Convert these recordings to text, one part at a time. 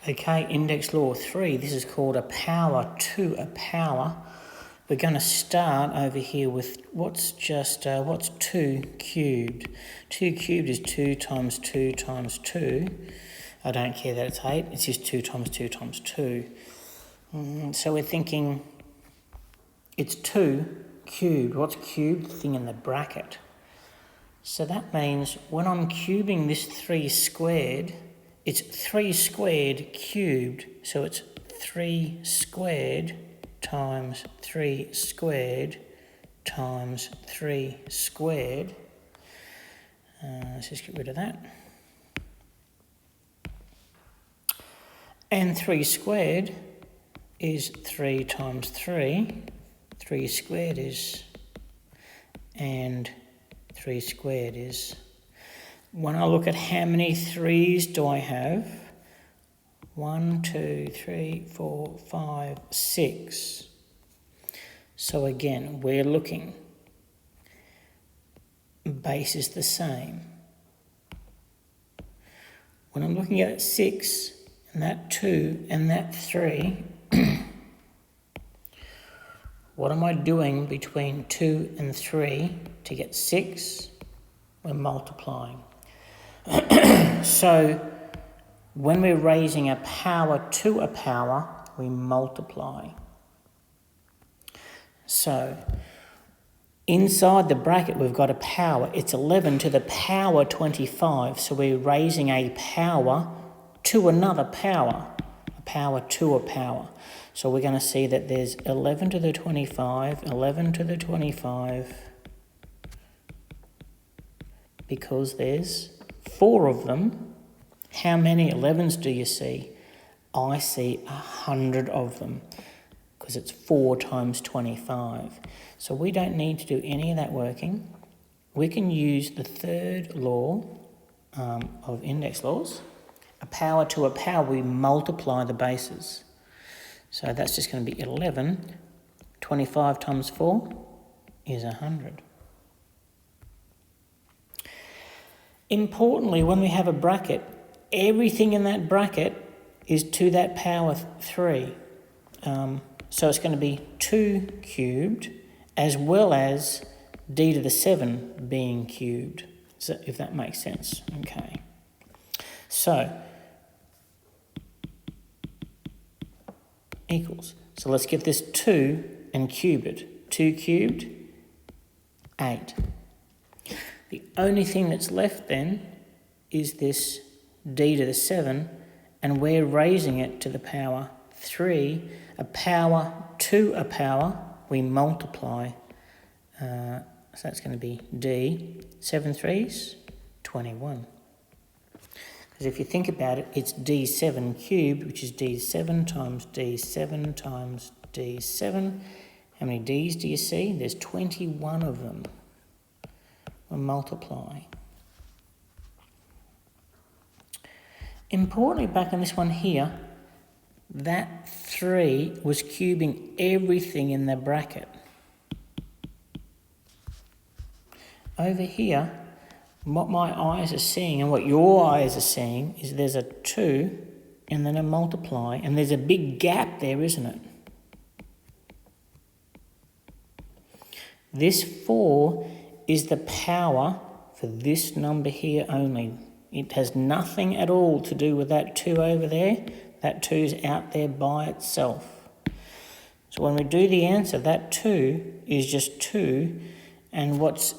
Okay, index law 3, this is called a power to a power. We're going to start over here with what's 2 cubed. 2 cubed is 2 times 2 times 2. I don't care that it's 8, it's just 2 times 2 times 2. So we're thinking it's 2 cubed. What's cubed? The thing in the bracket. So that means when I'm cubing this 3 squared, it's 3 squared cubed. So it's 3 squared times 3 squared times 3 squared. Let's just get rid of that. And 3 squared is 3 times 3. 3 squared is... and 3 squared is... When I look at how many 3's do I have? 1, 2, 3, 4, 5, 6. So again, we're looking. Base is the same. When I'm looking at 6, and that 2, and that 3, what am I doing between 2 and 3 to get 6? We're multiplying. So when we're raising a power to a power, we multiply. So inside the bracket, we've got a power. It's 11 to the power 25. So we're raising a power to another power, a power to a power. So we're going to see that there's 11 to the 25, 11 to the 25, because there's 4 of them. How many 11s do you see? I see 100 of them, because it's 4 times 25. So we don't need to do any of that working. We can use the third law of index laws. A power to a power, we multiply the bases. So that's just going to be 11. 25 times 4 is 100. Importantly, when we have a bracket, everything in that bracket is to that power 3. So it's going to be 2 cubed, as well as d to the 7 being cubed, so if that makes sense. Okay. So, equals. So let's get this 2 and cube it. 2 cubed, 8. The only thing that's left then is this d to the 7, and we're raising it to the power 3. A power to a power, we multiply. So that's going to be d. 7 3's, 21. Because if you think about it, it's d7 cubed, which is d7 times d7 times d7. How many d's do you see? There's 21 of them. We'll multiply. Importantly, back on this one here, that 3 was cubing everything in the bracket. Over here, what my eyes are seeing and what your eyes are seeing is there's a 2 and then a multiply, and there's a big gap there, isn't it? This 4 is the power for this number here only. It has nothing at all to do with that 2 over there. That 2's out there by itself. So when we do the answer, that 2 is just 2, and what's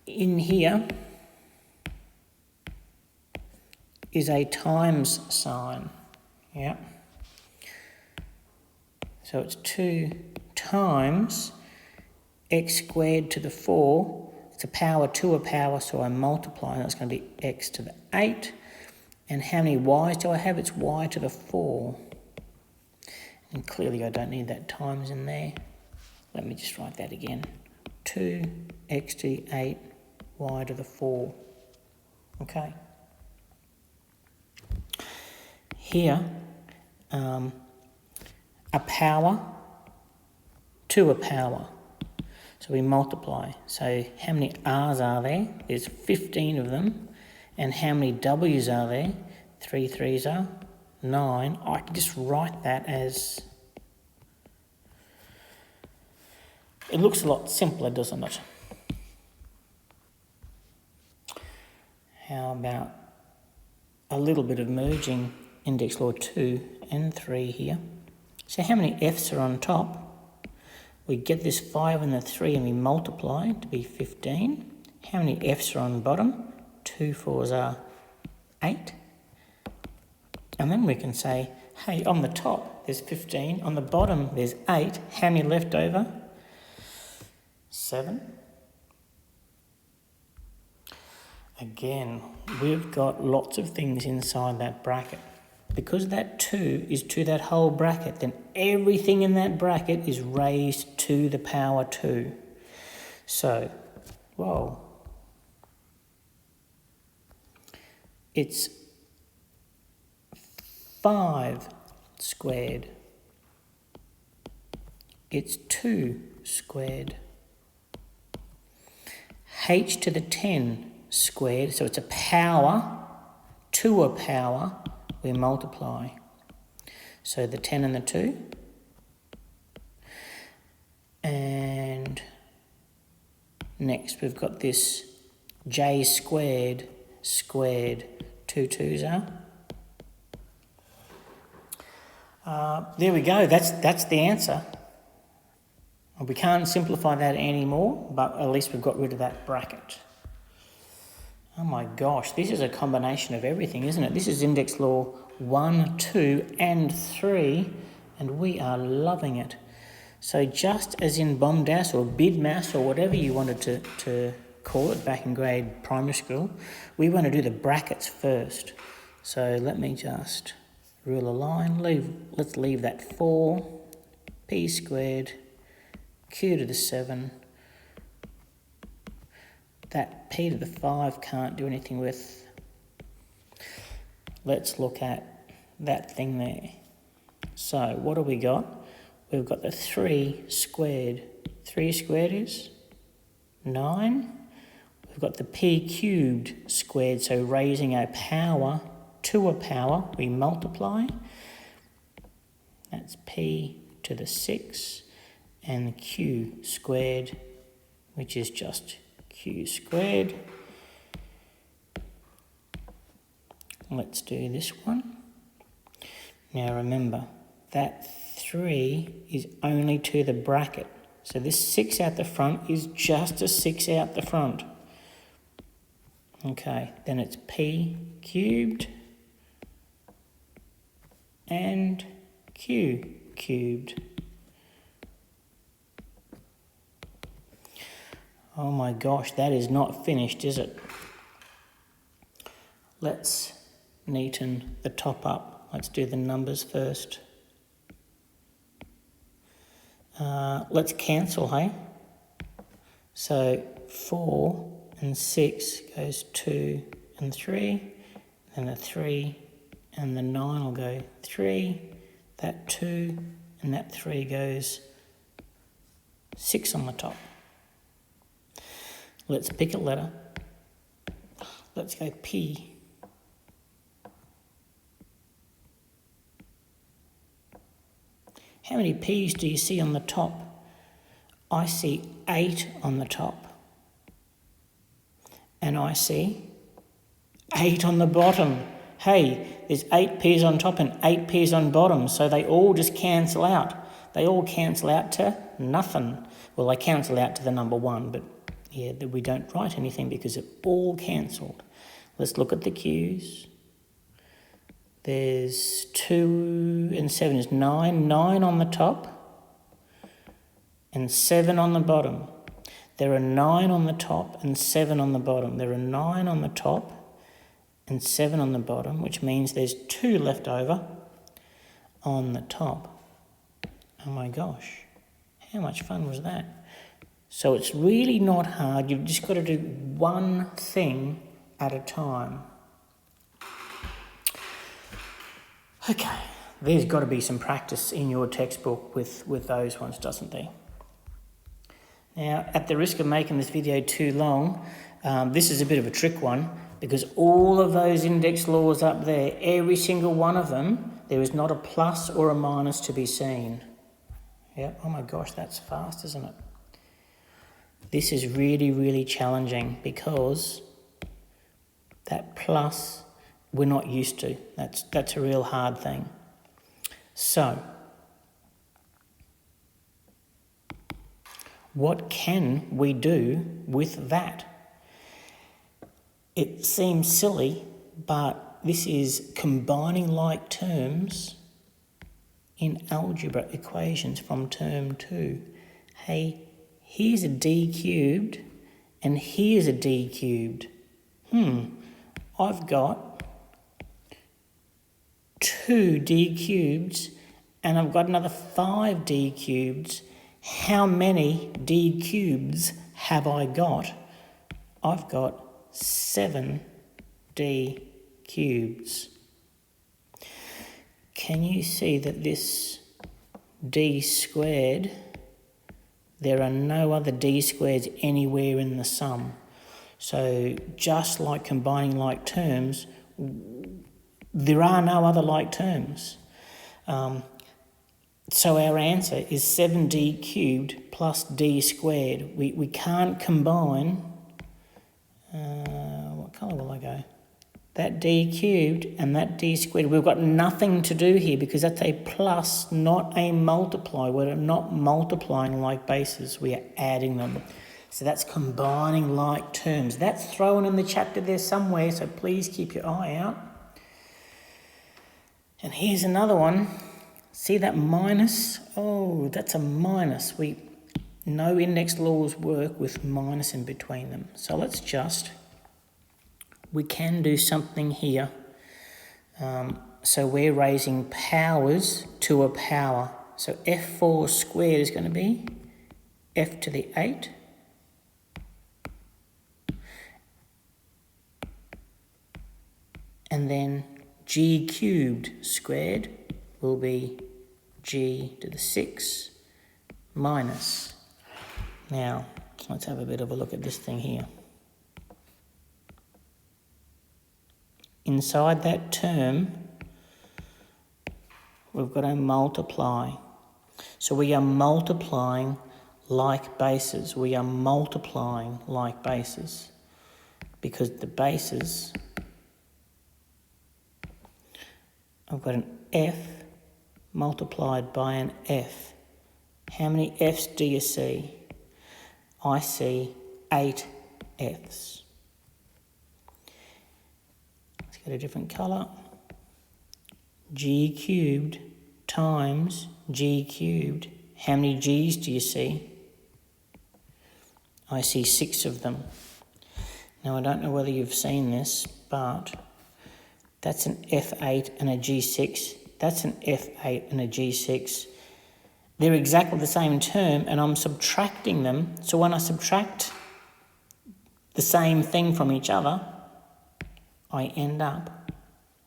in here is a times sign. Yeah. So it's 2 times x squared to the 4. It's a power to a power, so I multiply, and that's going to be x to the 8. And how many y's do I have? It's y to the 4. And clearly I don't need that times in there. Let me just write that again. 2x to the 8, y to the 4. Okay. Here, a power to a power. So we multiply. So how many r's are there? There's 15 of them. And how many w's are there? 3 threes are 9. I can just write that as... It looks a lot simpler, doesn't it? How about a little bit of merging index law 2 and 3 here? So how many F's are on top? We get this 5 and the 3 and we multiply to be 15. How many F's are on the bottom? 2 4s are 8. And then we can say, hey, on the top there's 15, on the bottom there's 8. How many left over? 7. Again, we've got lots of things inside that bracket. Because that 2 is to that whole bracket, then everything in that bracket is raised to the power 2. So, whoa. It's 5 squared. It's 2 squared. H to the 10 squared, so it's a power to a power, we multiply. So the 10 and the 2. And next we've got this j squared, 2 2s are. There we go, that's the answer. We can't simplify that anymore, but at least we've got rid of that bracket. Oh my gosh, this is a combination of everything, isn't it? This is index law 1, 2 and 3, and we are loving it. So just as in BOMDAS or BIDMAS or whatever you wanted to call it back in grade primary school, we want to do the brackets first. So let me just rule a line. Let's leave that 4, p squared, q to the 7. That p to the 5 can't do anything with. Let's look at that thing there. So what have we got? We've got the 3 squared. 3 squared is 9. We've got the p cubed squared, so raising a power to a power, we multiply. That's p to the 6, and the q squared, which is just q squared. Let's do this one. Now remember, that 3 is only to the bracket. So this 6 out the front is just a 6 out the front. Okay, then it's p cubed and q cubed. Oh my gosh, that is not finished, is it? Let's neaten the top up. Let's do the numbers first. Let's cancel, hey? So 4 and 6 goes 2 and 3, and the 3 and the 9 will go 3, that 2 and that 3 goes 6 on the top. Let's pick a letter. Let's go P. How many P's do you see on the top? I see 8 on the top. And I see 8 on the bottom. Hey, there's 8 P's on top and 8 P's on bottom, so they all just cancel out. They all cancel out to nothing. Well, they cancel out to the number 1, but yeah, we don't write anything because it all cancelled. Let's look at the Q's. There's 2 and 7 is 9. 9 on the top and 7 on the bottom. There are 9 on the top and 7 on the bottom. There are 9 on the top and 7 on the bottom, which means there's 2 left over on the top. Oh my gosh, how much fun was that? So it's really not hard. You've just got to do one thing at a time. Okay, there's got to be some practice in your textbook with those ones, doesn't there? Now, at the risk of making this video too long, this is a bit of a trick one, because all of those index laws up there, every single one of them, there is not a plus or a minus to be seen. Yeah, oh my gosh, that's fast, isn't it? This is really, really challenging because that plus we're not used to. That's a real hard thing. So, what can we do with that? It seems silly, but this is combining like terms in algebra equations from term 2. Hey, here's a d cubed and here's a d cubed. I've got 2 d cubes and I've got another 5 d cubes. How many d cubes have I got? I've got 7 d cubes. Can you see that this d squared, there are no other d squares anywhere in the sum. So just like combining like terms, there are no other like terms. So our answer is 7d cubed plus d squared. We can't combine, what colour will I go? That d cubed and that d squared. We've got nothing to do here because that's a plus, not a multiply. We're not multiplying like bases, we are adding them. So that's combining like terms. That's thrown in the chapter there somewhere, so please keep your eye out. And here's another one. See that minus? Oh, that's a minus. No index laws work with minus in between them. So we can do something here. So we're raising powers to a power. So f4 squared is going to be f to the 8. And then g cubed squared will be g to the 6 minus. Now, let's have a bit of a look at this thing here. Inside that term, we've got to multiply. So we are multiplying like bases. We are multiplying like bases because the bases, I've got an f multiplied by an f. How many f's do you see? I see 8 f's. Let's get a different colour. G cubed times g cubed. How many g's do you see? I see 6 of them. Now I don't know whether you've seen this, but that's an f8 and a g6. That's an f8 and a g6. They're exactly the same term and I'm subtracting them. So when I subtract the same thing from each other, I end up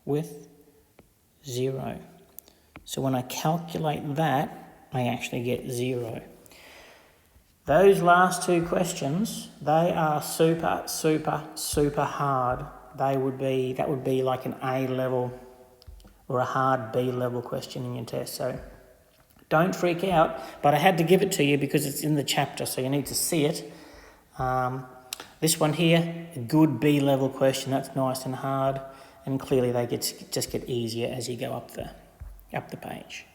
with 0. So when I calculate that, I actually get 0. Those last 2 questions, they are super, super, super hard. That would be like an A level or a hard B level question in your test. So don't freak out, but I had to give it to you because it's in the chapter, so you need to see it. This one here, a good B level question. That's nice and hard, and clearly they just get easier as you go up the page.